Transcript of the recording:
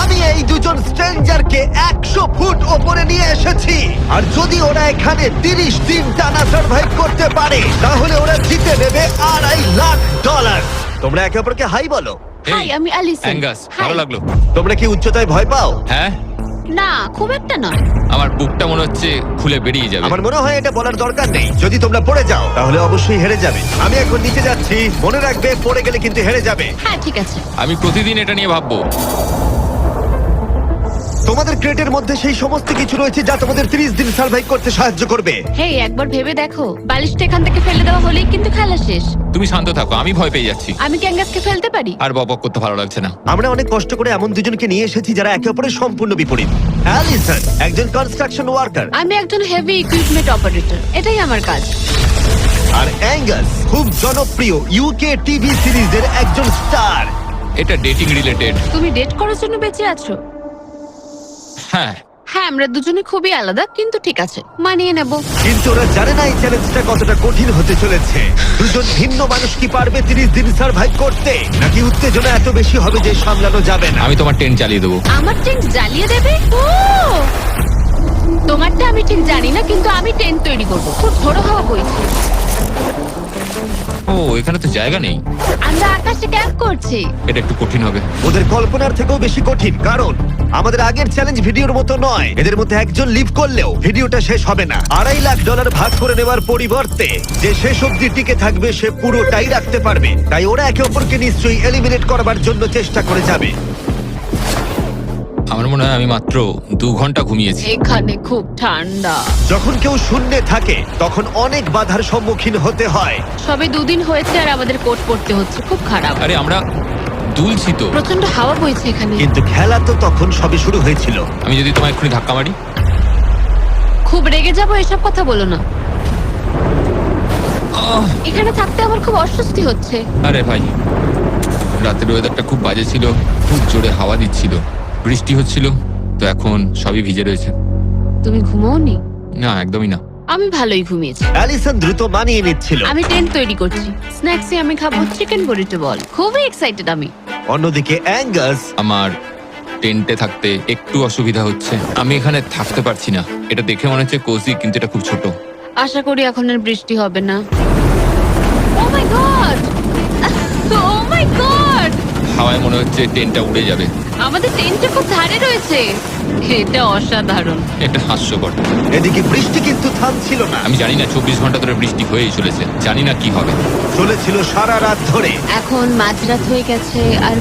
আমি এই দুজন স্ট্রেঞ্জারকে 100 ফুট ওপরে নিয়ে এসেছি, আর যদি ওরা এখানে 30 দিন টানা সার্ভাইভ করতে পারে তাহলে ওরা জিতে নেবে $2.5 লাখ। তোমরা একে অপরকে হাই বলো। হাই, আমি অ্যালিসন। অ্যাঙ্গাস, ভালো লাগলো। তোমরা কি উচ্চতায় ভয় পাও? হ্যাঁ, না, খুব একটা নয়। আমার বুকটা মনে হচ্ছে খুলে বেরিয়ে যাবে। আমার মনে হয় এটা বলার দরকার নেই। যদি তোমরা পড়ে যাও তাহলে অবশ্যই হেরে যাবে। আমি এখন নিচে যাচ্ছি, মনে রাখবে পড়ে গেলে কিন্তু হেরে যাবে। হ্যাঁ, ঠিক আছে। আমি প্রতিদিন এটা নিয়ে ভাববো। তোমাদের ক্রেটের মধ্যে সেই সমস্ত কিছু রয়েছে যা তোমাদের 30 দিন সার্ভাইভ করতে সাহায্য করবে। হেই, একবার ভেবে দেখো, বালিশটা এখান থেকে ফেলে দেওয়া হলেই কিন্তু খেলা শেষ। তুমি শান্ত থাকো, আমি ভয় পেয়ে যাচ্ছি। আমি ক্যাঙ্গাসকে ফেলতে পারি? আর বকবক করতে ভালো লাগছে না। আমরা অনেক কষ্ট করে এমন দুজনকে নিয়ে এসেছি যারা একে অপরের সম্পূর্ণ বিপরীত। অ্যালিসন একজন কনস্ট্রাকশন ওয়ার্কার, আমি একজন হেভি ইকুইপমেন্ট অপারেটর, এটাই আমার কাজ। আর অ্যাঙ্গাস খুব জনপ্রিয় ইউকে টিভি সিরিজের একজন স্টার। এটা ডেটিং রিলেটেড। তুমি ডেট করার জন্য বেঁচে আছো? হ্যাঁ, হ্যাঁ, আমরা দুজনে খুবই আলাদা, কিন্তু ঠিক আছে, মানিয়ে নেব। কিন্তু ওরা জানে না এই চ্যালেঞ্জটা কতটা কঠিন হতে চলেছে। দুজন ভিন্ন মানুষ কি পারবে 30 দিন সার্ভাইভ করতে, নাকি উত্তেজনা এত বেশি হবে যে সামলানো যাবে না? আমি তোমার টেন্ট চালিয়ে দেবো। আমার টেন্ট জ্বালিয়ে দেবে? ও, তোমারটা আমি ঠিক জানি না, কিন্তু আমি টেন্ট তৈরি করবো। খুব ঝোড়ো হাওয়া বইছে। ও, এখানে তো জায়গা নেই। আমরা আকাশে ক্যাম্প করছি। এটা একটু কঠিন হবে। ওদের কল্পনার থেকেও বেশি কঠিন, কারণ আমাদের আগের চ্যালেঞ্জ ভিডিওর মতো নয়। এদের মধ্যে একজন লিভ করলেও ভিডিওটা শেষ হবে না। $2.5 লাখ ভাগ করে নেওয়ার পরিবর্তে যে শেষ অবধি টিকে থাকবে সে পুরোটাই রাখতে পারবে। তাই ওরা একে অপরকে নিশ্চয়ই এলিমিনেট করবার জন্য চেষ্টা করে যাবে। আমার মনে হয় আমি মাত্র 2 ঘন্টা ঘুমিয়েছি। এখানে খুব ঠান্ডা। যখন কেউ শূন্যে থাকে তখন অনেক বাধার সম্মুখীন হতে হয়। সবে 2 দিন হয়েছে আর আমাদের কোট পড়তে হচ্ছে, খুব খারাপ। আরে আমরা দুলছি তো। প্রচন্ড হাওয়া বইছে এখানে। কিন্তু খেলা তো তখন সবে শুরু হয়েছিল। আমি যদি তোমায় এক্ষুনি ধাক্কা মারি? খুব রেগে যাবো, এসব কথা বলো না। এখানে থাকতে আমার খুব অস্বস্তি হচ্ছে। আরে ভাই, রাতের ওয়েদারটা খুব বাজে ছিল, খুব জোরে হাওয়া দিচ্ছিল, বৃষ্টি হচ্ছিল, তো এখন সবই ভিজে রয়েছে। তুমি ঘুমোওনি? না, একদমই না। আমি ভালোই ঘুমিয়েছি। অ্যালিসন দ্রুত মানিয়ে নিচ্ছিল। আমি টেন্ট তৈরি করছি। স্ন্যাক্সে আমি খাবো চিকেন বুরিটো বল। খুবই এক্সাইটেড আমি। অন্যদিকে অ্যাঙ্গাস আমার টেন্টে থাকতে একটু অসুবিধা হচ্ছে। আমি এখানে থাকতে পারছি না। এটা দেখে মনে হচ্ছে কোজি, কিন্তু এটা খুব ছোট। আশা করি এখন আর বৃষ্টি হবে না। ও মাই গড! ও মাই গড! হাওয়ায় মনে হচ্ছে টেন্টটা উড়ে যাবে। আমাদের টেন্টটা খুব ধারে রয়েছে। এটা অসাধারণ। এটা হাস্যকর। এদিকে বৃষ্টি কিন্তু থামছিল না। আমি জানি না 24 ঘন্টা ধরে বৃষ্টি হয়েই চলেছে। জানি না কি হবে। চলেছিল সারা রাত ধরে। এখন মাঝরাত হয়ে গেছে আর